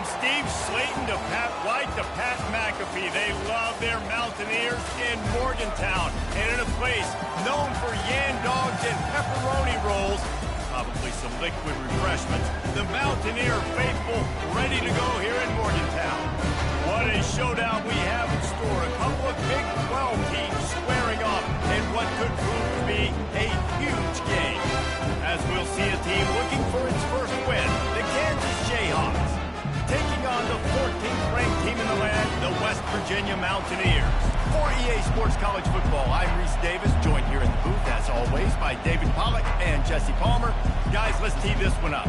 Steve Slayton to Pat White to Pat McAfee. They love their Mountaineers in Morgantown. And in a place known for yan dogs and pepperoni rolls, probably some liquid refreshments, the Mountaineer faithful ready to go here in Morgantown. What a showdown we have in store. A couple of Big 12 teams squaring off in what could prove to be a huge game. As we'll see a team looking for its first win, the Kansas Jayhawks, taking on the 14th ranked team in the land, the West Virginia Mountaineers. For EA Sports College Football, I'm Reese Davis, joined here in the booth, as always, by David Pollack and Jesse Palmer. Guys, let's tee this one up.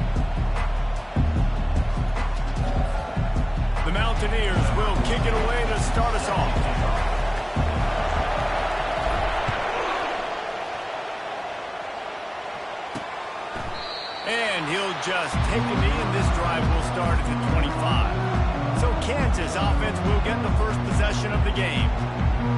The Mountaineers will kick it away to start us off. And he'll just take a knee, and this drive will start at the 25. So Kansas offense will get the first possession of the game.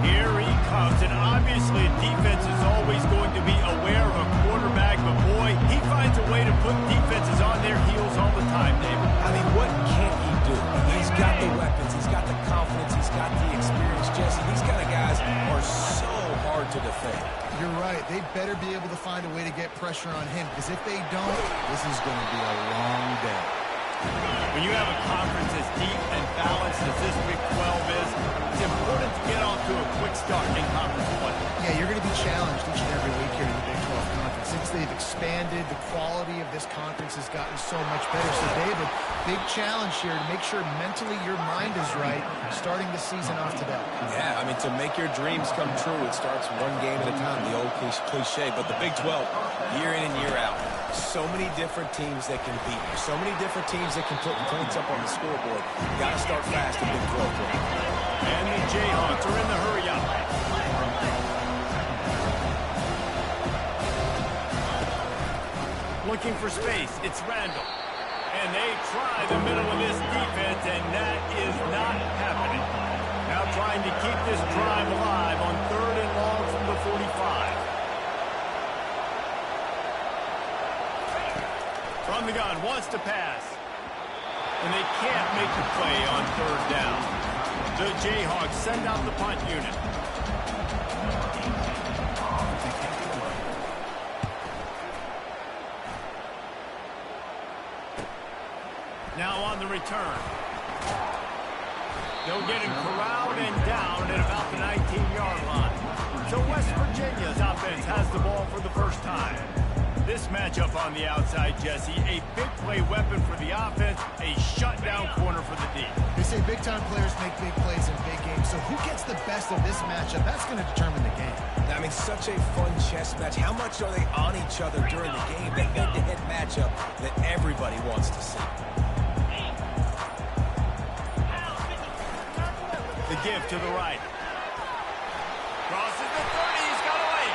Here he comes, and obviously defense is always going to be aware of a quarterback, but boy, he finds a way to put defenses on their heels all the time, David. I mean, what can't he do? He's got the weapons, he's got the confidence, he's got the experience, Jesse. These kind of guys are so hard to defend. You're right. They better be able to find a way to get pressure on him, because if they don't, this is going to be a long day. When you have a conference as deep and balanced as this Big 12 is, it's important to get off to a quick start in conference play. Yeah, you're going to be challenged each and every week here in the Big 12 Conference. Since they've expanded, the quality of this conference has gotten so much better. So, David, big challenge here to make sure mentally your mind is right starting the season off today. Yeah, I mean, to make your dreams come true, it starts one game at a time, the old cliche. But the Big 12, year in and year out, so many different teams that can beat you, so many different teams that can put points up on the scoreboard. You got to start fast in Big 12 play. And the Jayhawks are in the hurry up. Looking for space, it's Randall. And they try the middle of this defense, and that is not happening. Now trying to keep this drive alive on 3rd and long from the 45. From the gun, wants to pass. And they can't make the play on 3rd down. The Jayhawks send out the punt unit. Now on the return. They'll get him corralled and down at about the 19-yard line. So West Virginia's offense has the ball for the first time. This matchup on the outside, Jesse, a big play weapon for the offense, a shutdown corner for the D. They say big-time players make big plays in big games, so who gets the best of this matchup? That's going to determine the game. I mean, such a fun chess match. How much are they on each other during the game? The head-to-head matchup that everybody wants to see. The give to the right. Crosses the 30, he's got away.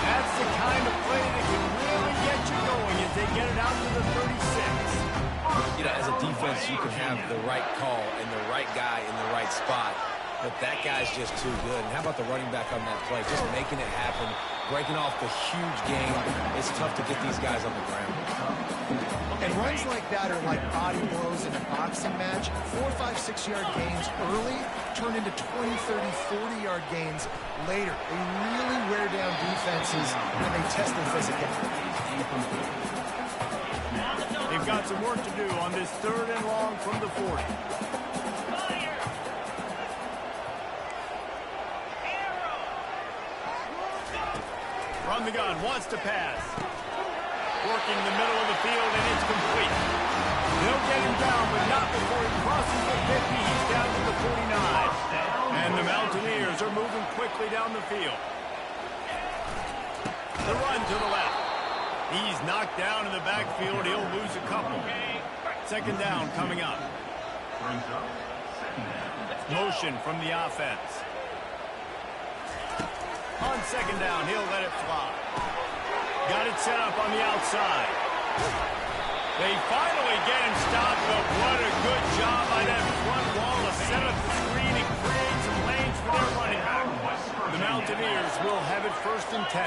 That's the kind of play that can really get you going as they get it out to the 36. You know, as a defense, you can have the right call and the right guy in the right spot, but that guy's just too good. And how about the running back on that play? Just making it happen, breaking off the huge game. It's tough to get these guys on the ground. And runs like that are like body blows in a boxing match. 4, 5, 6-yard gains early turn into 20, 30, 40-yard gains later. They really wear down defenses when they test their physicality. They've got some work to do on this 3rd and long from the 40. From the gun, wants to pass. Working the middle of the field, and it's complete. They'll get him down, but not before he crosses the 50. He's down to the 49. And the Mountaineers are moving quickly down the field. The run to the left. He's knocked down in the backfield. He'll lose a couple. 2nd down coming up. Motion from the offense. On 2nd down, he'll let it fly. Got it set up on the outside. They finally get him stopped, but what a good job by that front wall to set up the screen and create some lanes for their running back. The Mountaineers will have it 1st and 10.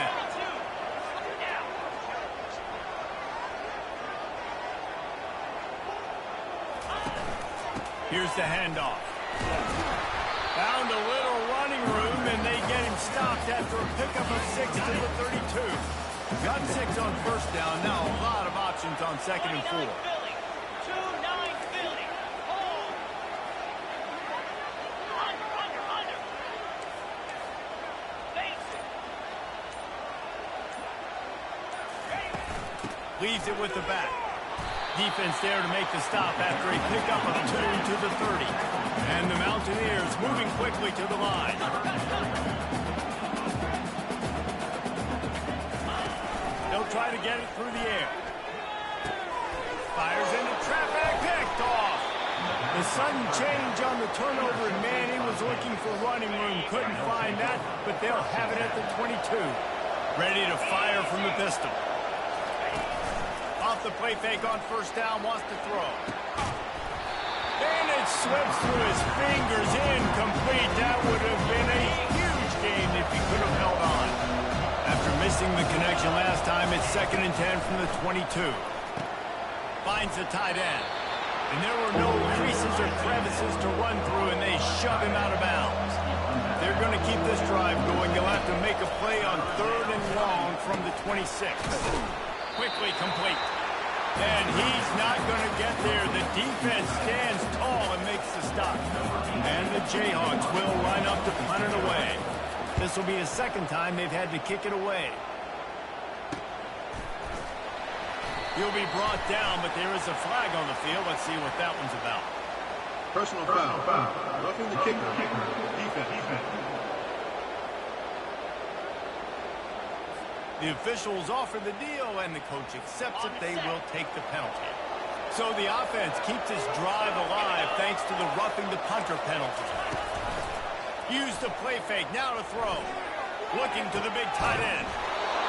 Here's the handoff. Found a little running room, and they get him stopped after a pickup of 6 to the 32. Got 6 on first down. Now a lot of options on 2nd and 4. Leaves it with the back. Defense there to make the stop after a pickup of 2 to the 30. And the Mountaineers moving quickly to the line. They'll try to get it through the air. Fires into traffic, picked off. The sudden change on the turnover, and man, he was looking for running room. Couldn't find that, but they'll have it at the 22. Ready to fire from the pistol. Off the play fake on first down, wants to throw. And it slips through his fingers, incomplete. That would have been a huge gain if he could have held on. After missing the connection last time, it's 2nd and 10 from the 22. Finds the tight end. And there were no creases or crevices to run through, and they shove him out of bounds. They're going to keep this drive going. They'll have to make a play on 3rd and long from the 26. Quickly complete. And he's not going to get there. The defense stands tall and makes the stop. And the Jayhawks will line up to punt it away. This will be the 2nd time they've had to kick it away. He'll be brought down, but there is a flag on the field. Let's see what that one's about. Personal foul. Roughing the kicker. Defense. The officials offer the deal, and the coach accepts it. They will take the penalty. So the offense keeps its drive alive thanks to the roughing the punter penalty. Use the play fake, now to throw. Looking to the big tight end.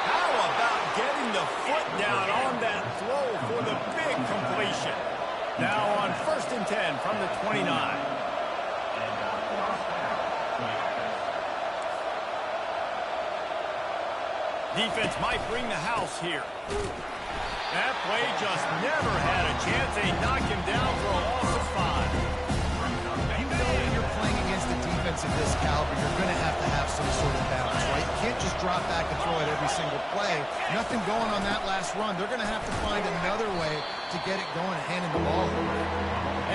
How about getting the foot down on that throw for the big completion? Now on 1st and 10 from the 29. Defense might bring the house here. That play just never had a chance. They knock him down for a loss of 5. You know when you're playing against a defense of this caliber, you're going to have some sort of balance, right? You can't just drop back and throw it every single play. Nothing going on that last run. They're going to have to find another way to get it going and handing the ball over.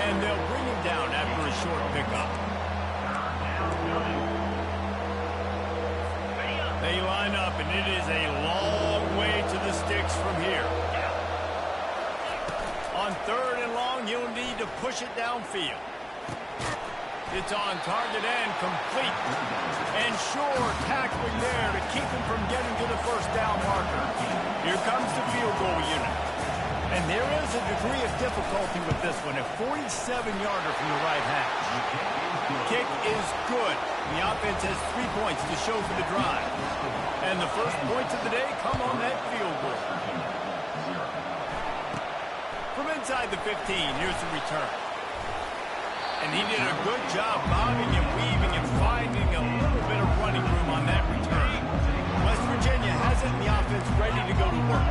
And they'll bring him down after a short pickup. They line up, and it is a long way to the sticks from here. On 3rd and long, you'll need to push it downfield. It's on target and complete. And sure, tackling there to keep him from getting to the first down marker. Here comes the field goal unit. And there is a degree of difficulty with this one, a 47-yarder from the right hash. Kick is good. The offense has 3 points to show for the drive. And the first points of the day come on that field goal. From inside the 15, here's the return. And he did a good job bobbing and weaving and finding a little bit of running room on that return. West Virginia has it, and the offense ready to go to work.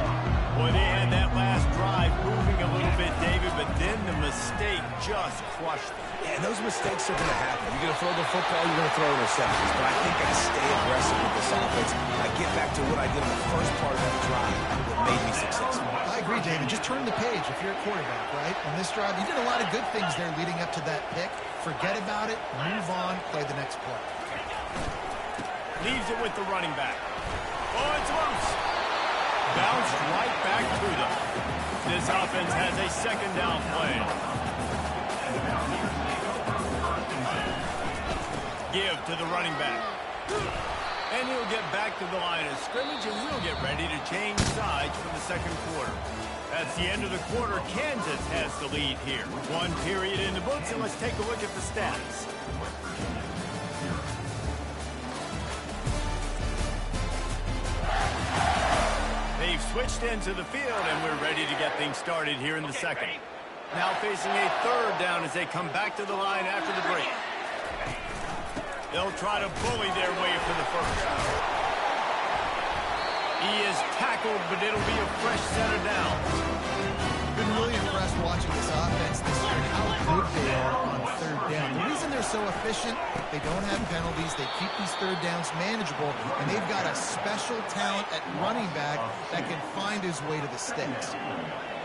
Boy, they had that last drive moving a little bit, David, but then the mistake just crushed them. Yeah, those mistakes are going to happen. You're going to throw the football, you're going to throw interceptions. But I think I stay aggressive with this offense. I get back to what I did in the first part of that drive that made me successful. I agree, David. Just turn the page if you're a quarterback, right? On this drive, you did a lot of good things there leading up to that pick. Forget about it, move on, play the next play. Leaves it with the running back. Oh, it's loose. Bounced right back to them. This offense has a 2nd down play. Give to the running back. And he'll get back to the line of scrimmage, and we'll get ready to change sides for the 2nd quarter. That's the end of the quarter. Kansas has the lead here. 1 period in the books, and let's take a look at the stats. They've switched into the field, and we're ready to get things started here in the 2nd. Now facing a 3rd down as they come back to the line after the break. They'll try to bully their way for the 1st. He is tackled, but it'll be a fresh set of downs. Been really impressed watching this offense this year and how good they are on third down. The reason they're so efficient, they don't have penalties. They keep these third downs manageable, and they've got a special talent at running back that can find his way to the sticks.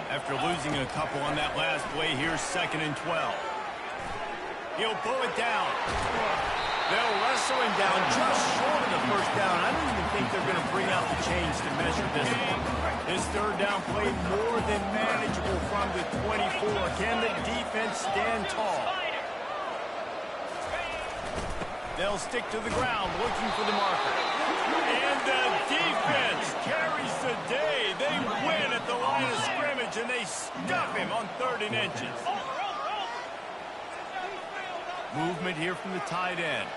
After losing a couple on that last play, here's 2nd and 12. He'll pull it down. They'll wrestle him down just short of the first down. I don't even think they're going to bring out the chains to measure this one. This third down play more than manageable from the 24. Can the defense stand tall? They'll stick to the ground looking for the marker. And the defense carries the day. They win at the line of scrimmage, and they stuff him on 3rd and inches. Movement here from the tight end.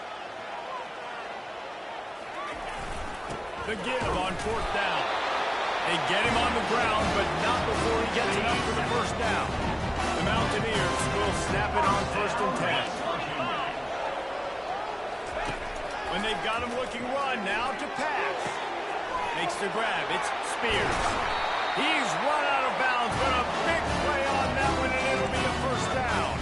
The give on 4th down. They get him on the ground, but not before he gets enough for the first down. The Mountaineers will snap it on 1st and 10. When they've got him looking run, now to pass. Makes the grab. It's Spears. He's run out of bounds, but a big play on that one, and it'll be a first down.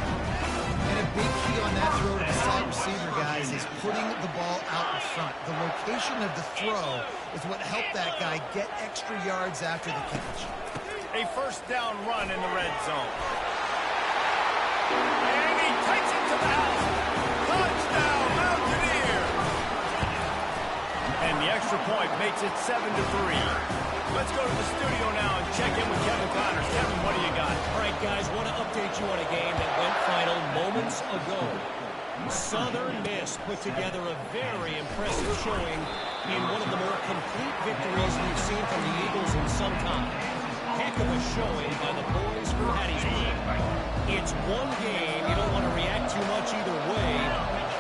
And a big key on that throw to the slot receiver, guys, is putting the ball out in front. The location of the throw is what helped that guy get extra yards after the catch. A first down run in the red zone. And he takes it to the house. Touchdown, Mountaineers! And the extra point makes it 7-3. Let's go to the studio now and check in with Kevin Connors. Kevin, what do you got? All right, guys, want to update you on a game that went final moments ago. Southern Miss put together a very impressive showing in one of the more complete victories we've seen from the Eagles in some time. Heck of a showing by the boys from Hattiesburg. It's one game. You don't want to react too much either way.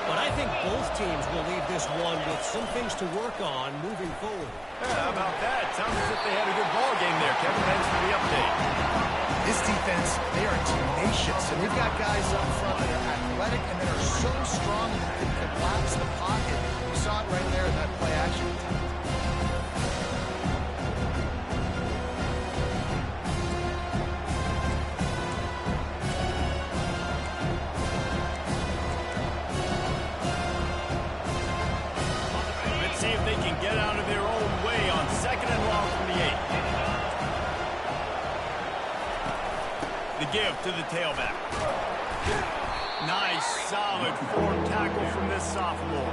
But I think both teams will leave this one with some things to work on moving forward. Yeah, how about that? Sounds as if they had a good ball game there. Kevin, thanks for the update. This defense, they are tenacious, and they've got guys up front that are athletic and that are so strong that they can collapse the pocket. You saw it right there in that play action. See if they can get out of their own way on 2nd and long from the 8. The give to the tailback. Nice, solid form tackle from this sophomore.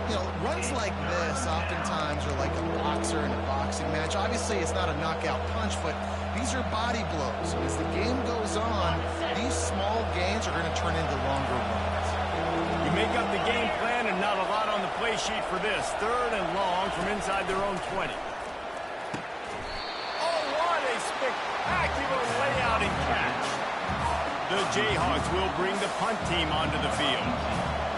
You know, runs like this oftentimes are like a boxer in a boxing match. Obviously, it's not a knockout punch, but these are body blows. And as the game goes on, these small gains are going to turn into longer runs. You make up the game plan and not a lot on the play sheet for this. 3rd and long from inside their own 20. Oh, what a spectacular layout and catch. The Jayhawks will bring the punt team onto the field.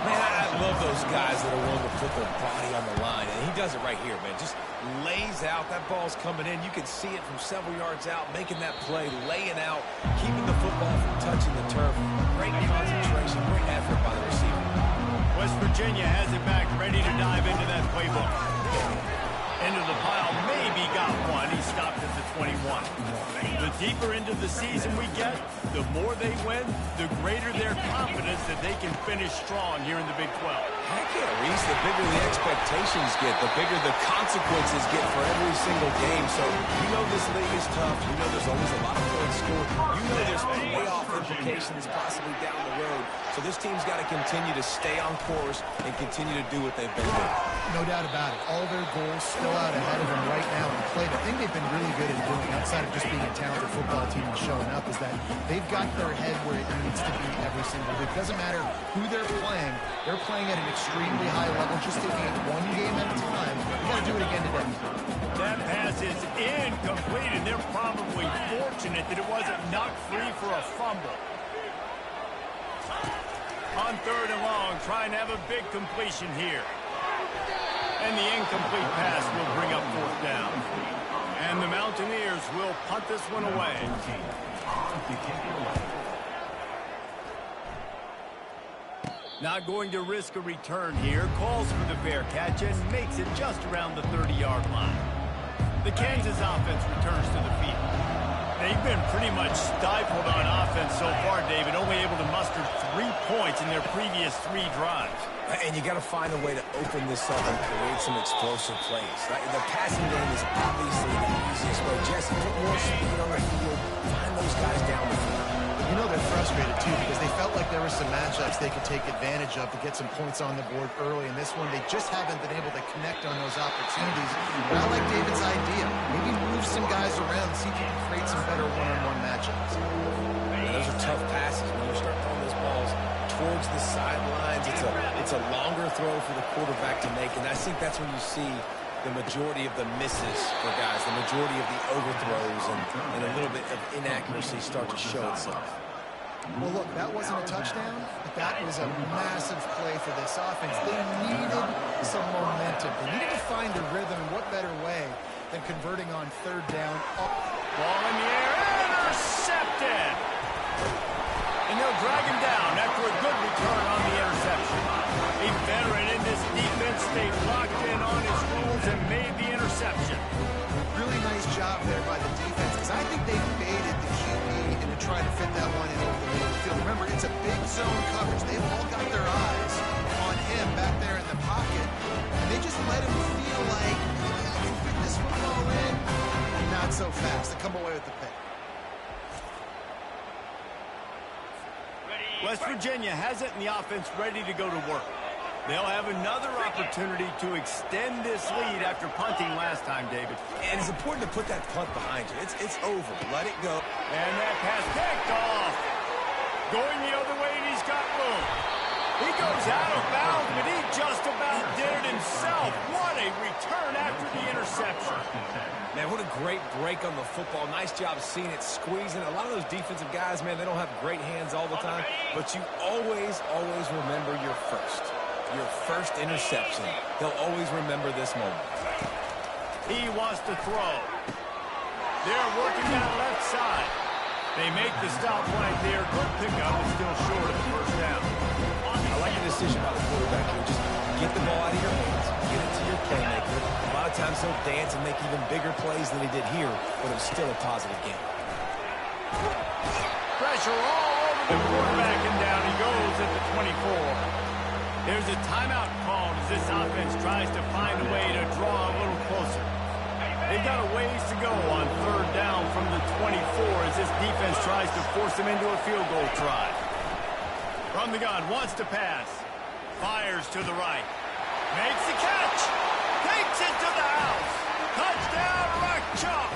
Man, I love those guys that are willing to put their body on the line. And he does it right here, man. Just lays out. That ball's coming in. You can see it from several yards out, making that play, laying out, keeping the football from touching the turf. Great concentration, great effort by the receiver. West Virginia has it back, ready to dive into that playbook. Into the pile, maybe got one. He stopped at the 21. The deeper into the season we get, the more they win, the greater their confidence that they can finish strong here in the Big 12. Heck yeah, Reese, the bigger the expectations get, the bigger the consequences get for every single game. So you know this league is tough. You know there's always a lot of points scored. You know there's playoff implications possibly down the road. So this team's got to continue to stay on course and continue to do what they've been doing. No doubt about it. All their goals still out ahead of them right now in play. The thing they've been really good at doing, outside of just being a talented football team and showing up, is that they've got their head where it needs to be every single week. Doesn't matter who they're playing at an extremely high level, just taking it one game at a time. You got to do it again today. That pass is incomplete, and they're probably fortunate that it wasn't knocked free for a fumble. On 3rd and long, trying to have a big completion here. And the incomplete pass will bring up 4th down. And the Mountaineers will punt this one away. Not going to risk a return here. Calls for the fair catch and makes it just around the 30-yard line. The Kansas offense returns to the field. They've been pretty much stifled on offense so far, David, only able to muster 3 points in their previous 3 drives. And you got to find a way to open this up and create some explosive plays. Right? The passing game is obviously the easiest way. Jesse, put more speed on the field. Find those guys down the field. You know they're frustrated, too, because they felt like there were some matchups they could take advantage of to get some points on the board early. In this one, they just haven't been able to connect on those opportunities. But I like David's idea. Maybe move some guys around and see if you can create some better one-on-one matchups. And those are tough passes when you start throwing those balls towards the sidelines. It's a longer throw for the quarterback to make, and I think that's when you see the majority of the misses for guys, the majority of the overthrows, and a little bit of inaccuracy start to show itself. Well, look, that wasn't a touchdown, but that was a massive play for this offense. They needed some momentum. They needed to find a rhythm, and what better way than converting on 3rd down. Ball in the air, intercepted! And they'll drag him down after a good return on the interception. A veteran in this defense stayed locked in on his rules and made the interception. Really nice job there by the defense, because I think they baited the QB into trying to fit that one in over the middle of the field. Remember, it's a big zone coverage. They've all got their eyes on him back there in the pocket, and they just let him feel like, I can fit this football in. Not so fast. They come away with the pick. West Virginia has it in the offense ready to go to work. They'll have another opportunity to extend this lead after punting last time, David. And it's important to put that punt behind you. It's over. Let it go. And that pass picked off. Going the other way, and he's got room. He goes out of bounds, but he just about did it himself. What a return after the interception. Man, what a great break on the football. Nice job seeing it, squeezing. A lot of those defensive guys, man, they don't have great hands all the time, but you always remember your first interception. They'll always remember this moment. He wants to throw. They're working that left side. They make the stop right there. Good pickup, but still short of the 1st down. I like the decision by the quarterback here. Just get the ball out of your hands. Get it to your playmaker. A lot of times he'll dance and make even bigger plays than he did here, but it was still a positive game. Pressure all over the quarterback, and down he goes at the 24. There's a timeout called as this offense tries to find a way to draw a little closer. They've got a ways to go on 3rd down from the 24 as this defense tries to force them into a field goal try. From the gun, wants to pass. Fires to the right. Makes the catch. Takes it to the house. Touchdown, Rock Chalk.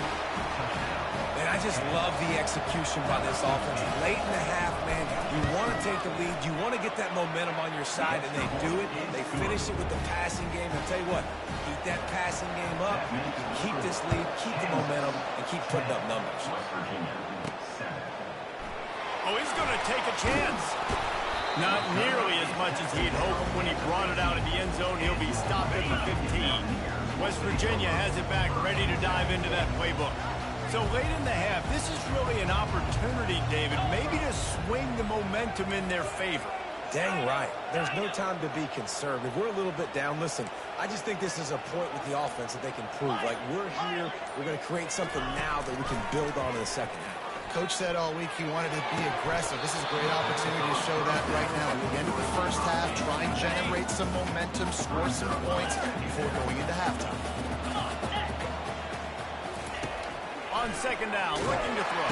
Man, I just love the execution by this offense. Late in the half, man, you want to take the lead. You want to get that momentum on your side, and they do it. They finish it with the passing game. And tell you what, keep that passing game up, keep this lead, keep the momentum, and keep putting up numbers. Oh, he's going to take a chance. Not nearly as much as he'd hoped when he brought it out of the end zone. He'll be stopped at the 15. West Virginia has it back, ready to dive into that playbook. So late in the half, this is really an opportunity, David, maybe to swing the momentum in their favor. Dang right. There's no time to be conservative. We're a little bit down. Listen, I just think this is a point with the offense that they can prove. Like, we're here, we're going to create something now that we can build on in the second half. Coach said all week he wanted to be aggressive. This is a great opportunity to show that right now. At the end of the 1st half, try and generate some momentum, score some points before going into halftime. On 2nd down, looking to throw.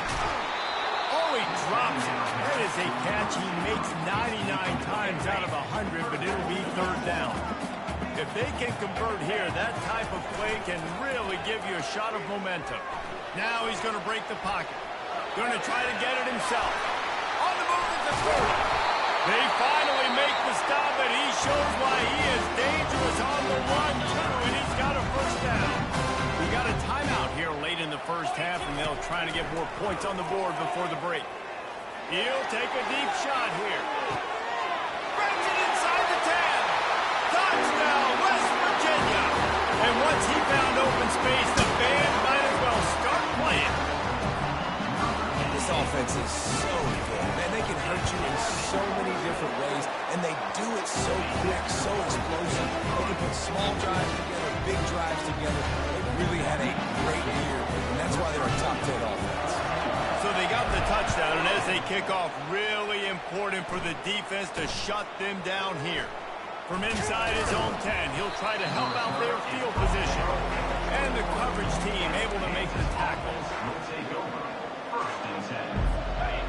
Oh, he drops it. That is a catch he makes 99 times out of 100, but it'll be 3rd down. If they can convert here, that type of play can really give you a shot of momentum. Now he's going to break the pocket. Going to try to get it himself. On the move at the 30. They finally make the stop, and he shows why he is dangerous on the run, too, and he's got a 1st down. We got a timeout here late in the 1st half, and they'll try to get more points on the board before the break. He'll take a deep shot here. Brings it inside the 10. Touchdown, West Virginia. And once he found open space, the band might as well start playing. This offense is so good. Man, they can hurt you in so many different ways, and they do it so quick, so explosive. They can put small drives together, big drives together. They really had a great year, and that's why they're a top 10 offense. they got the touchdown, and as they kick off, really important for the defense to shut them down here. From inside his own 10, he'll try to help out their field position. And the coverage team able to make the tackle.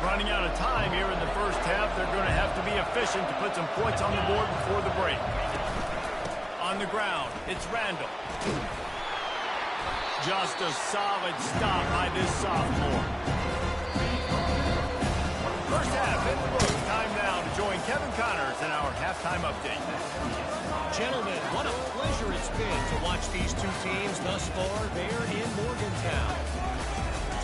Running out of time here in the first half, they're going to have to be efficient to put some points on the board before the break. On the ground, it's Randall. Just a solid stop by this sophomore. First half in the books. Time now to join Kevin Connors in our halftime update. Gentlemen, what a pleasure it's been to watch these two teams thus far there in Morgantown.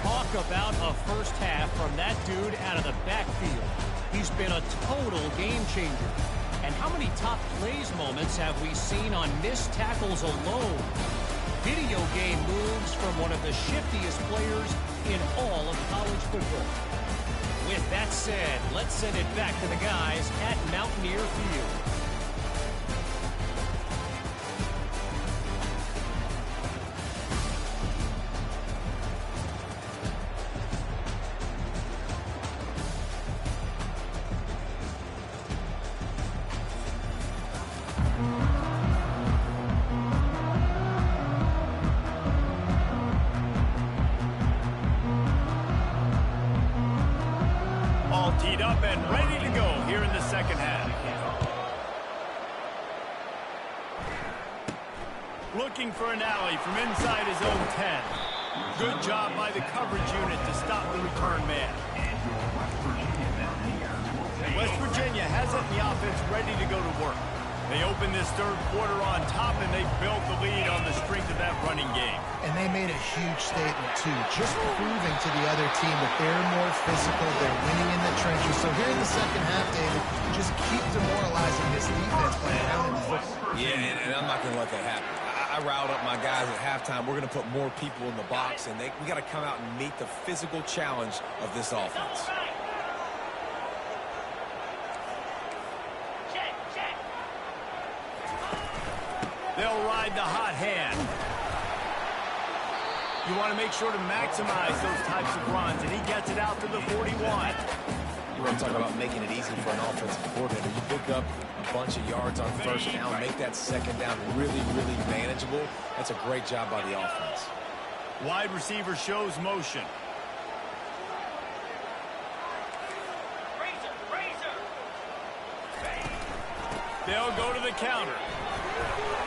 Talk about a first half from that dude out of the backfield. He's been a total game changer. And how many top plays moments have we seen on missed tackles alone? Video game moves from one of the shiftiest players in all of college football. With that said, let's send it back to the guys at Mountaineer Field. Teed up and ready to go here in the second half. Looking for an alley from inside his own 10. Good job by the coverage unit to stop the return man. West Virginia has it in the offense ready to go to work. They open this third quarter on top, and they built the lead on the strength of that running game. And they made a huge statement, too, just proving to the other team that they're more physical, they're winning in the trenches. So here in the second half, David, just keep demoralizing this defense by pounding the football. Yeah, and I'm not going to let that happen. I riled up my guys at halftime. We're going to put more people in the box, and we got to come out and meet the physical challenge of this offense. They'll ride the hot hand. You want to make sure to maximize those types of runs, and he gets it out to the 41. You want to talk about making it easy for an offensive coordinator. You pick up a bunch of yards on first down, make that second down really, really manageable. That's a great job by the offense. Wide receiver shows motion. They'll go to the counter.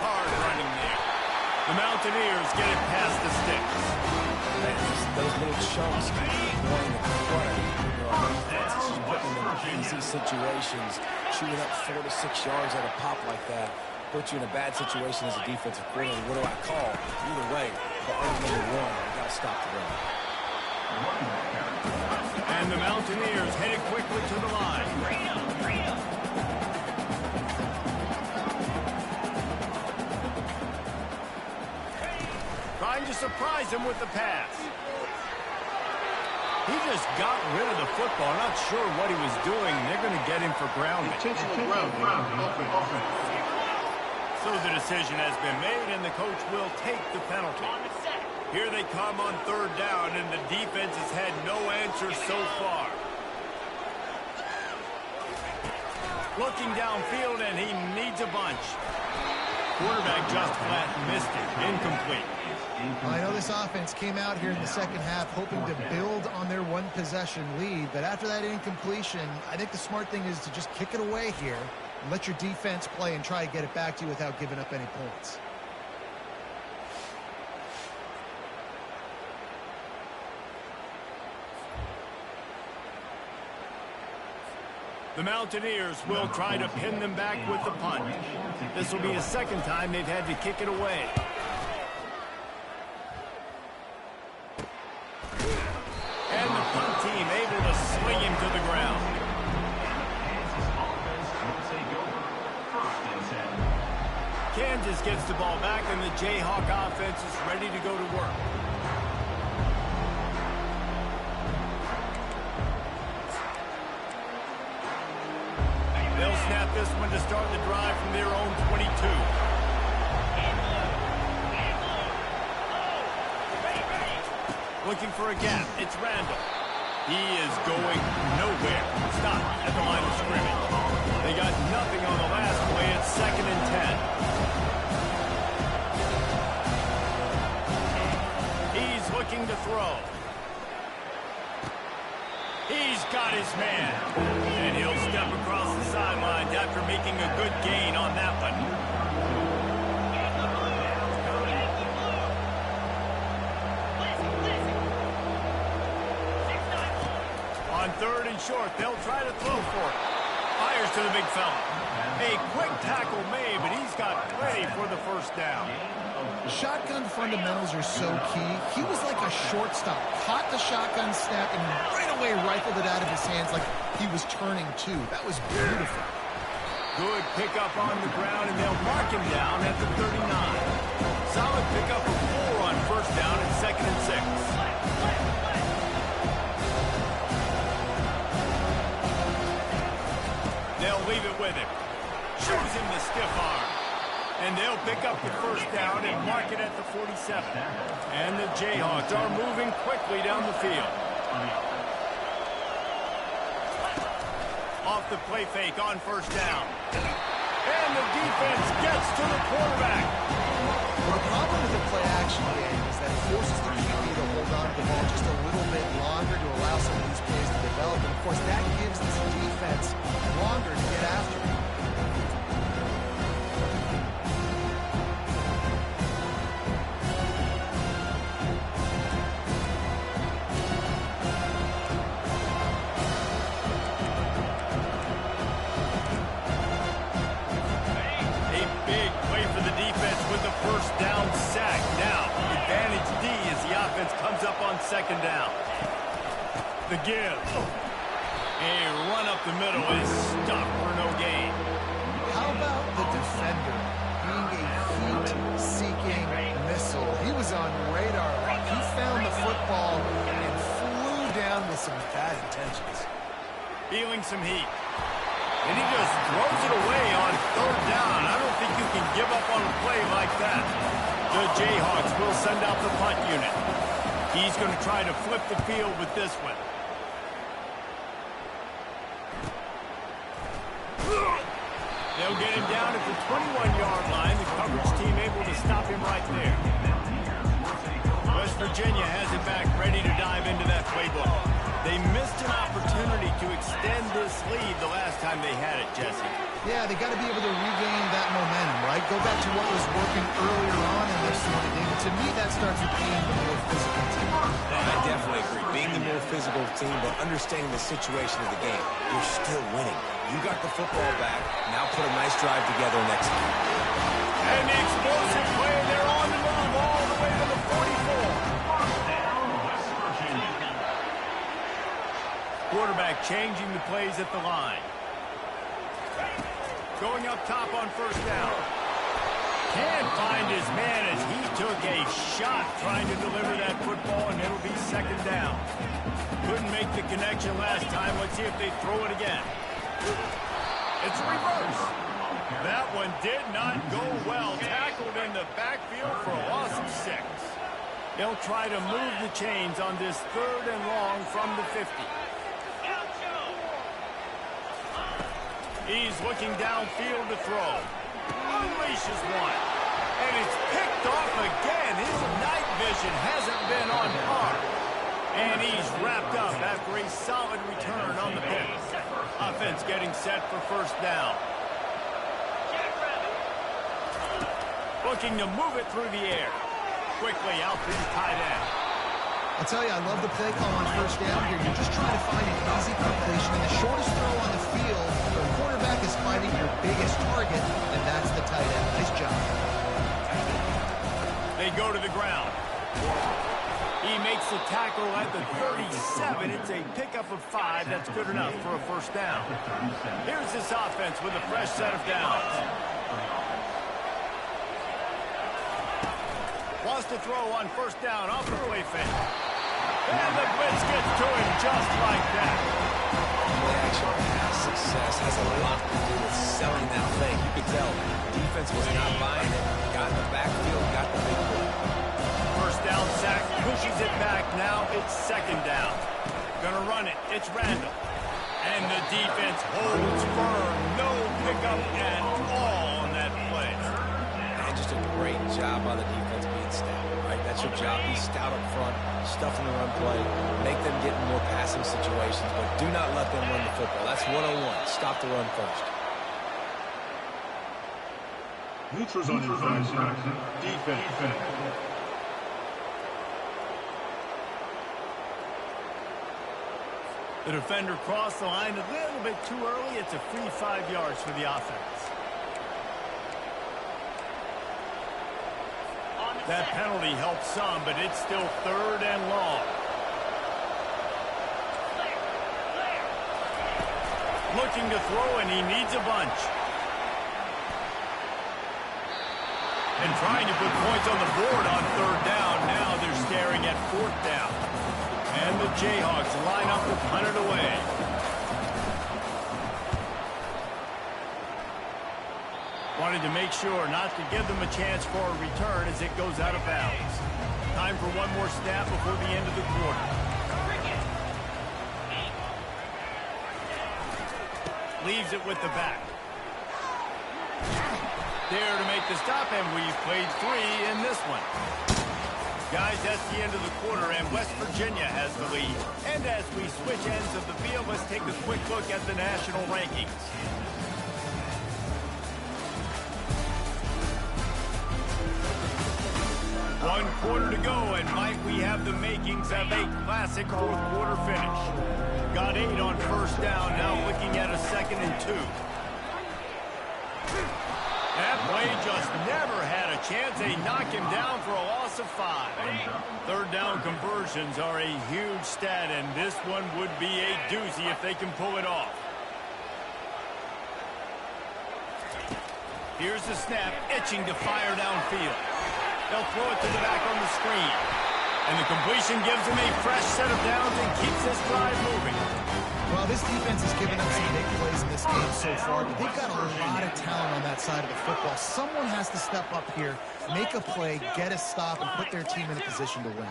Hard running there. The Mountaineers get it past the sticks. Those little chunks going to credit your offense. Just putting them in easy situations, shooting up 4 to 6 yards at a pop like that, puts you in a bad situation as a defensive coordinator. What do I call? Either way, priority number one, you got to stop the run. And the Mountaineers headed quickly to the line. Trying to surprise him with the pass. He just got rid of the football. Not sure what he was doing. They're going to get him for grounding. Intentional grounding. So the decision has been made, and the coach will take the penalty. Here they come on third down, and the defense has had no answer so far. Looking downfield, and he needs a bunch. Quarterback just flat missed it. Incomplete. I know this offense came out here in the second half hoping to build on their one-possession lead, but after that incompletion, I think the smart thing is to just kick it away here and let your defense play and try to get it back to you without giving up any points. The Mountaineers will try to pin them back with the punt. This will be the second time they've had to kick it away. And the punt team able to swing him to the ground. Kansas gets the ball back, and the Jayhawk offense is ready to go to work. They'll snap this one to start the drive from their own 22. Looking for a gap. It's Randall. He is going nowhere. Stop at the line of scrimmage. They got nothing on the last play. It's 2nd and 10. He's looking to throw. He's got his man. And he'll step across the sidelines after making a good gain on that one. On 3rd and short, they'll try to throw for it. Fires to the big fella. A quick tackle made, but he's got plenty for the first down. Shotgun fundamentals are so key. He was like a shortstop. Caught the shotgun snap and right away rifled it out of his hands like he was turning too. That was beautiful. Good pickup on the ground, and they'll mark him down at the 39. Solid pickup of 4 on first down and 2nd and 6. They'll leave it with him. Shows him the stiff arm. And they'll pick up the first down and mark it at the 47. And the Jayhawks are moving quickly down the field. Off the play fake on first down. And the defense gets to the quarterback. Well, the problem with the play action game is that it forces the QB to hold on to the ball just a little bit longer to allow some of these plays to develop. And, of course, that gives this defense longer to get after it. First down sack. Now, advantage D as the offense comes up on 2nd down. The give. A run up the middle is stopped for no gain. How about the defender being a heat-seeking missile? He was on radar. He found the football and flew down with some bad intentions. Feeling some heat. And he just throws it away on 3rd down. I don't think you can give up on a play like that. The Jayhawks will send out the punt unit. He's going to try to flip the field with this one. They'll get him down at the 21-yard line. The coverage team able to stop him right there. West Virginia has it back, ready to dive into that playbook. They missed an opportunity to extend this lead the last time they had it, Jesse. Yeah, they got to be able to regain that momentum, right? Go back to what was working earlier on in this one. And to me, that starts with being the more physical team. I definitely agree. Being the more physical team, but understanding the situation of the game. You're still winning. You got the football back. Now put a nice drive together next time. And the explosive play, they're on the move all the way to the 44. Quarterback changing the plays at the line. Going up top on first down. Can't find his man as he took a shot trying to deliver that football, and it'll be 2nd down. Couldn't make the connection last time. Let's see if they throw it again. It's reverse. That one did not go well. Tackled in the backfield for a loss of 6. They'll try to move the chains on this 3rd and long from the 50. He's looking downfield to throw. Unleashes one. And it's picked off again. His night vision hasn't been on par. And he's wrapped up after a solid return on the pick. Offense getting set for first down. Looking to move it through the air. Quickly out to the tight end. I'll tell you, I love the play call on first down here. You're just trying to find an easy completion. And the shortest throw on the field, the quarterback is finding your biggest target, and that's the tight end. Nice job. They go to the ground. He makes the tackle at the 37. It's a pickup of 5. That's good enough for a first down. Here's this offense with a fresh set of downs. Wants to throw on first down off the play fake. And the blitz gets to him just like that. Play action pass success has a lot to do with selling that fake. You could tell defense was not buying it. Got in the backfield, got the big play. First down sack, pushes it back. Now it's 2nd down. Gonna run it. It's Randall. And the defense holds firm. No pickup at all on that play. And just a great job by the defense being stout, right? That's your job. Be stout up front, stuff in the run play, make them get in more passing situations, but do not let them run the football. That's 101. Stop the run first. Neutrals on infraction. Defense. The defender crossed the line a little bit too early. It's a free 5 yards for the offense. That penalty helps some, but it's still 3rd and long. Looking to throw, and he needs a bunch. And trying to put points on the board on 3rd down. Now they're staring at 4th down. And the Jayhawks line up to punt it away. Wanted to make sure not to give them a chance for a return as it goes out of bounds. Time for one more snap before the end of the quarter. Leaves it with the back. There to make the stop, and we've played 3 in this one. Guys, that's the end of the quarter, and West Virginia has the lead. And as we switch ends of the field, let's take a quick look at the national rankings. One quarter to go, and might we have the makings of a classic 4th quarter finish. Got 8 on 1st down, now looking at a 2nd and 2. That play just never had a chance. They knock him down for a loss of 5. 3rd down conversions are a huge stat, and this one would be a doozy if they can pull it off. Here's the snap, itching to fire downfield. They'll throw it to the back on the screen. And the completion gives them a fresh set of downs and keeps this drive moving. Well, this defense has given them some big plays in this game so far, but they've got a lot of talent on that side of the football. Someone has to step up here, make a play, get a stop, and put their team in a position to win.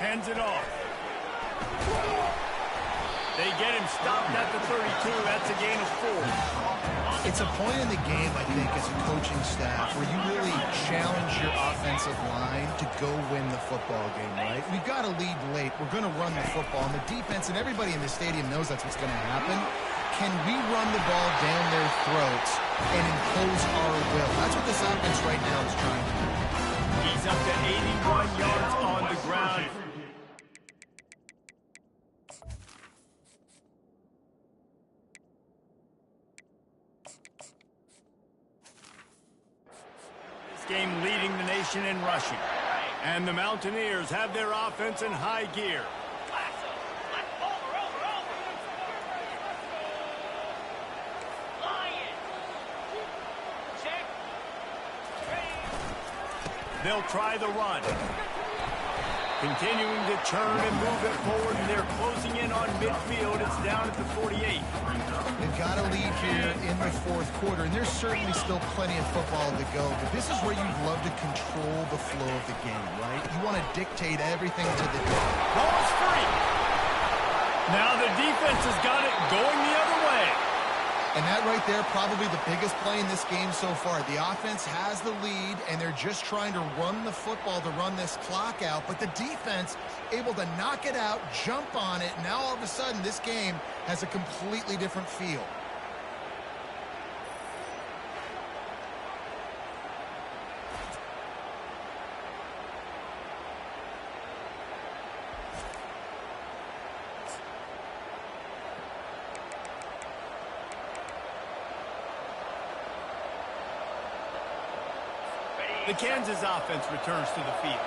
Hands it off. They get him stopped at the 32. That's a gain of 4. It's a point in the game, I think, as a coaching staff, where you really challenge your offensive line to go win the football game, right? We've got to lead late. We're going to run the football. And the defense and everybody in the stadium knows that's what's going to happen. Can we run the ball down their throats and impose our will? That's what this offense right now is trying to do. He's up to 81 yards on the ground. Game leading the nation in rushing. And the Mountaineers have their offense in high gear. They'll try the run. Continuing to churn and move it forward, and they're closing in on midfield. It's down at the 48. They've got a lead here in the 4th quarter, and there's certainly still plenty of football to go, but this is where you'd love to control the flow of the game, right? You want to dictate everything to the day. Ball's free. Now the defense has got it going the other way. And that right there, probably the biggest play in this game so far. The offense has the lead, and they're just trying to run the football to run this clock out. But the defense able to knock it out, jump on it. Now all of a sudden, this game has a completely different feel. The Kansas offense returns to the field.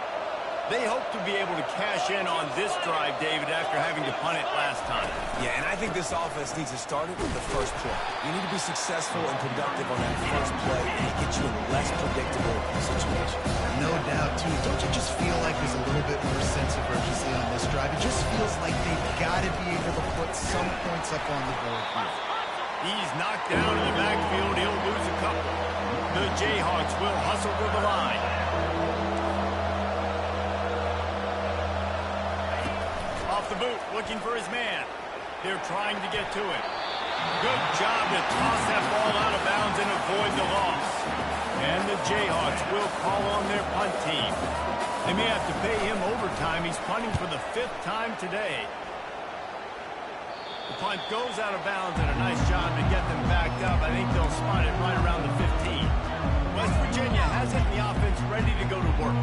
They hope to be able to cash in on this drive, David, after having to punt it last time. Yeah, and I think this offense needs to start it with the first play. You need to be successful and productive on that first play, and it gets you in a less predictable situation. No doubt, too. Don't you just feel like there's a little bit more sense of urgency on this drive? It just feels like they've got to be able to put some points up on the board here. He's knocked down in the backfield. He'll lose a couple. The Jayhawks will hustle to the line. boot, looking for his man. They're trying to get to it. Good job to toss that ball out of bounds and avoid the loss. And the Jayhawks will call on their punt team. They may have to pay him overtime. He's punting for the 5th time today. The punt goes out of bounds, and a nice job to get them backed up. I think they'll spot it right around the 15. West Virginia has it in the offense ready to go to work.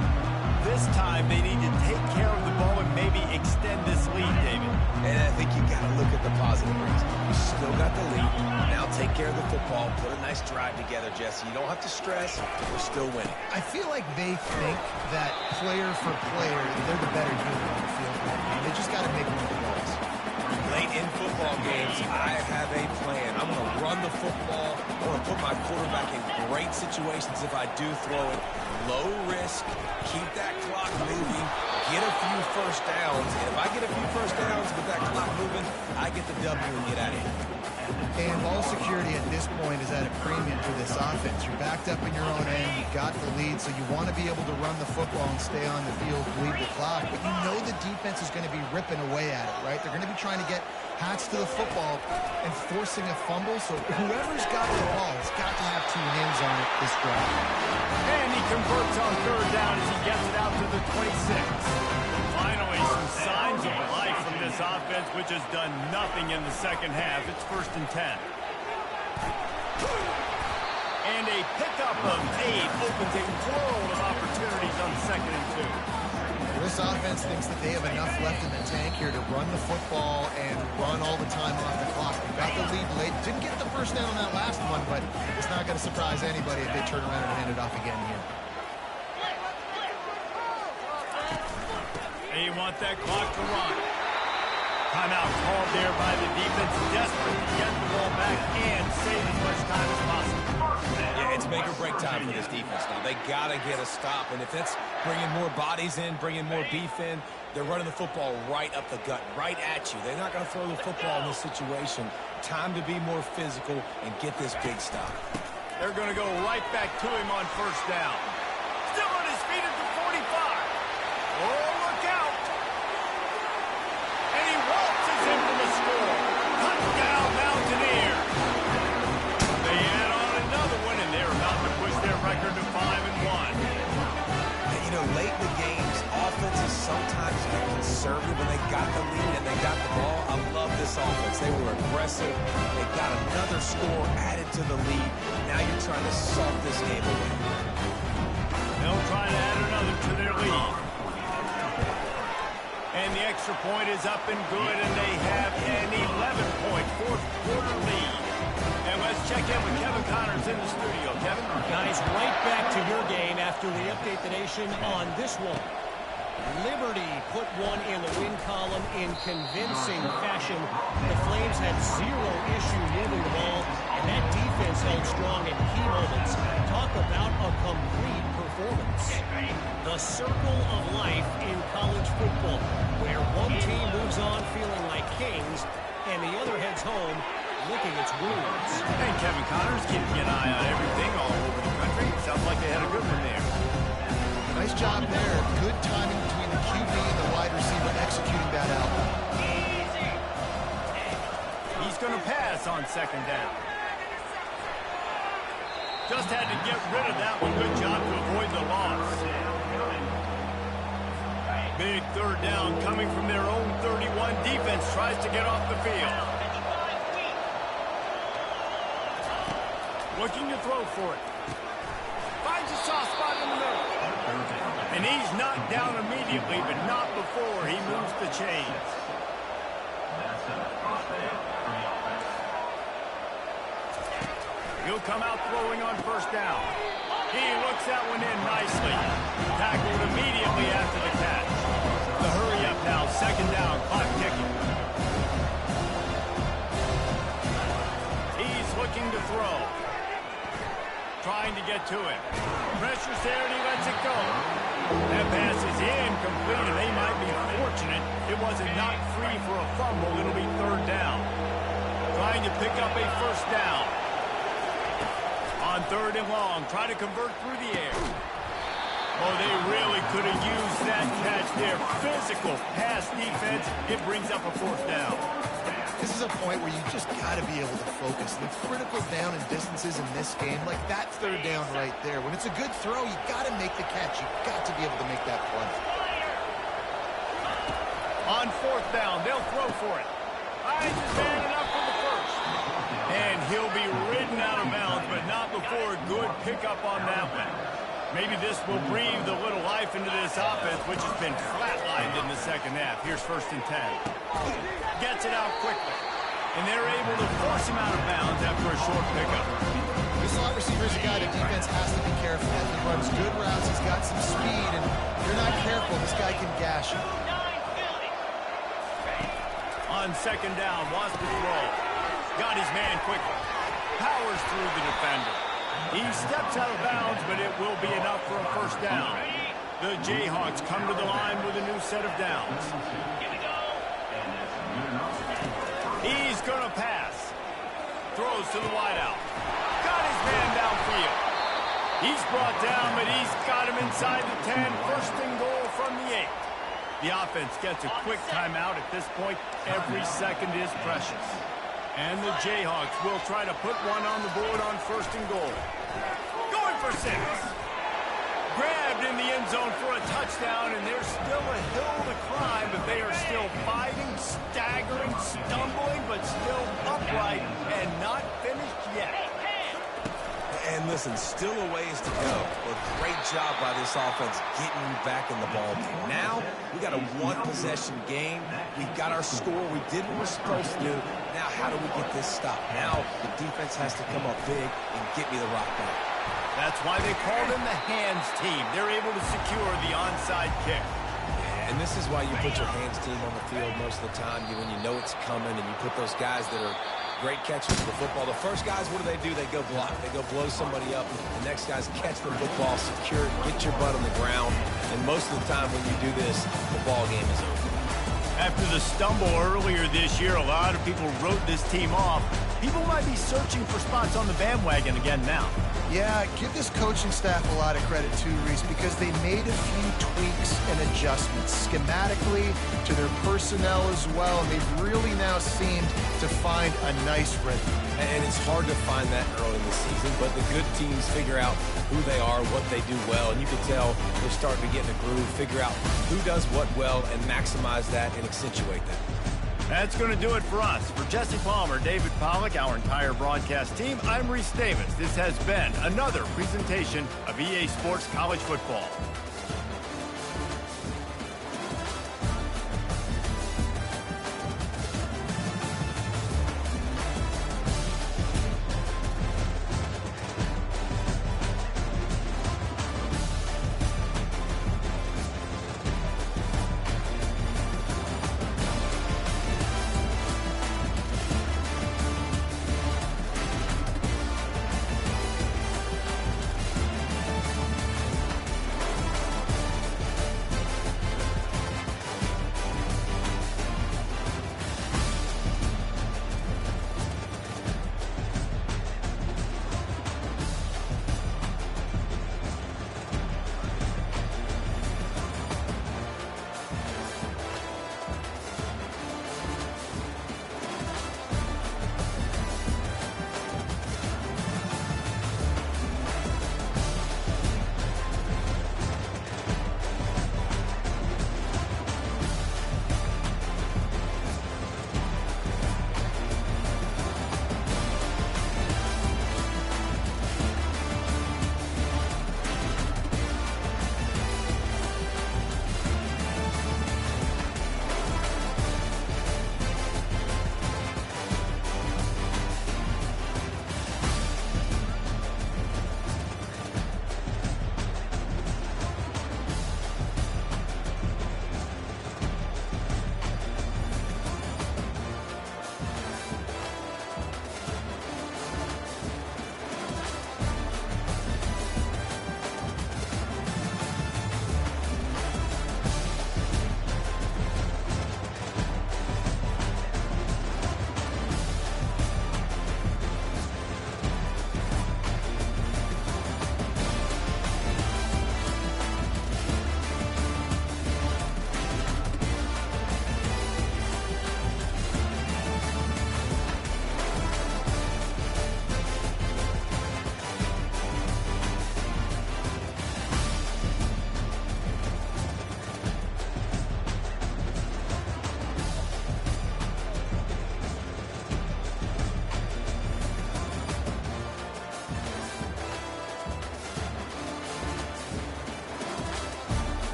This time they need to take care of the ball and maybe extend this lead, David. And I think you got to look at the positive reasons. You still got the lead. Now take care of the football. Put a nice drive together, Jesse. You don't have to stress. We're still winning. I feel like they think that player for player, they're the better unit on the field right now. They just got to make more plays. Late in football games, I have a plan. I'm going to run the football. I want to put my quarterback in great situations if I do throw it. Low risk, keep that clock moving, get a few first downs. And if I get a few first downs with that clock moving, I get the W and get out of here. And ball security at this point is at a premium for this offense. You're backed up in your own end. You got the lead, so you want to be able to run the football and stay on the field, bleed the clock. But you know the defense is going to be ripping away at it, right? They're going to be trying to get Hats to the football and forcing a fumble. So whoever's got the ball has got to have 2 hands on it this drive. And he converts on 3rd down as he gets it out to the 26. Finally, some signs of life from this offense, which has done nothing in the second half. It's 1st and 10. And a pickup of 8 opens a world of opportunities on 2nd and 2. This offense thinks that they have enough left in the tank here to run the football and run all the time off the clock. They got the lead late. Didn't get the first down on that last one, but it's not going to surprise anybody if they turn around and hand it off again here. They want that clock to run. Timeout called there by the defense, desperate to get the ball back and save as much time as possible. Yeah, it's make or break time for this defense now. They got to get a stop, and if it's bringing more bodies in, bringing more beef in, they're running the football right up the gut, right at you. They're not going to throw the football in this situation. Time to be more physical and get this big stop. They're going to go right back to him on 1st down. Still on his feet at the 45. Oh, look out. And he waltzes in for the score. Touchdown, Mountaineers. They add on another one, and they're about to push their record to 5-1. And, you know, late in the games, offenses sometimes get conservative when they got the lead and they got the ball. I love this offense. They were aggressive. They got another score added to the lead. Now you're trying to suck this game away. They'll try to add another to their lead. And the extra point is up and good, and they have an 11-point 4th-quarter lead. And let's check in with Kevin Connors in the studio. Kevin? Guys, right back to your game after we update the nation on this one. Liberty put one in the win column in convincing fashion. The Flames had 0 issue moving the ball, and that defense held strong in key moments. Talk about a complete performance. The circle of life in college football, where one team moves on feeling like kings, and the other heads home licking its wounds. And Kevin Connors keeping an eye on everything all over the country. Sounds like they had a good one there. Nice job there. Good timing between the QB and the wide receiver executing that out. He's going to pass on 2nd down. Just had to get rid of that one. Good job to avoid the loss. Big 3rd down coming from their own 31. Defense tries to get off the field. Looking to throw for it. Finds a soft spot in the middle. And he's knocked down immediately, but not before he moves the chains. He'll come out throwing on 1st down. He looks that one in nicely. Tackled immediately after the catch. The hurry up now, 2nd down, clock ticking. He's looking to throw. Trying to get to it. Pressure's there and he lets it go. That pass is incomplete, and they might be fortunate it wasn't knocked free for a fumble. It'll be 3rd down. Trying to pick up a 1st down. On 3rd and long, try to convert through the air. Oh, they really could have used that catch there. Physical pass defense. It brings up a fourth down. This is a point where you just got to be able to focus. The critical down and distances in this game, like that third down right there. When it's a good throw, you got to make the catch. You got to be able to make that play. On fourth down, they'll throw for it. Hines is man enough for the first. And he'll be ridden out of bounds, but not before a good pickup on that one. Maybe this will breathe a little life into this offense, which has been flatlined in the second half. Here's 1st and 10. Gets it out quickly. And they're able to force him out of bounds after a short pickup. This slot receiver is a guy the defense has to be careful with. He runs good routes. He's got some speed. And if you're not careful, this guy can gash you. On 2nd down, wants to throw. Got his man quickly. Powers through the defender. He steps out of bounds, but it will be enough for a first down. The Jayhawks come to the line with a new set of downs. He's going to pass. Throws to the wideout. Got his man downfield. He's brought down, but he's got him inside the 10. 1st and goal from the 8. The offense gets a quick timeout. At this point, every second is precious. And the Jayhawks will try to put one on the board on 1st and goal. Going for 6. Grabbed in the end zone for a touchdown, and there's still a hill to climb, but they are still fighting, staggering, stumbling, but still upright and not finished yet. And listen, still a ways to go. But great job by this offense getting you back in the ball game. Now, we got a one-possession game. We got our score. We did what we're supposed to do. Now, how do we get this stopped? Now, the defense has to come up big and get me the rock back. That's why they call them the hands team. They're able to secure the onside kick. And this is why you put your hands team on the field most of the time. When you know it's coming and you put those guys that are great catches for football. The first guys, what do? They go block. They go blow somebody up. The next guys catch the football, secure it, get your butt on the ground. And most of the time when you do this, the ball game is over. After the stumble earlier this year, a lot of people wrote this team off. People might be searching for spots on the bandwagon again now. Yeah, give this coaching staff a lot of credit too, Reese, because they made a few tweaks and adjustments schematically to their personnel as well, and they've really now seemed to find a nice rhythm. And it's hard to find that early in the season, but the good teams figure out who they are, what they do well, and you can tell they're starting to get in a groove, figure out who does what well, and maximize that and accentuate that. That's going to do it for us. For Jesse Palmer, David Pollack, our entire broadcast team, I'm Reese Davis. This has been another presentation of EA Sports College Football.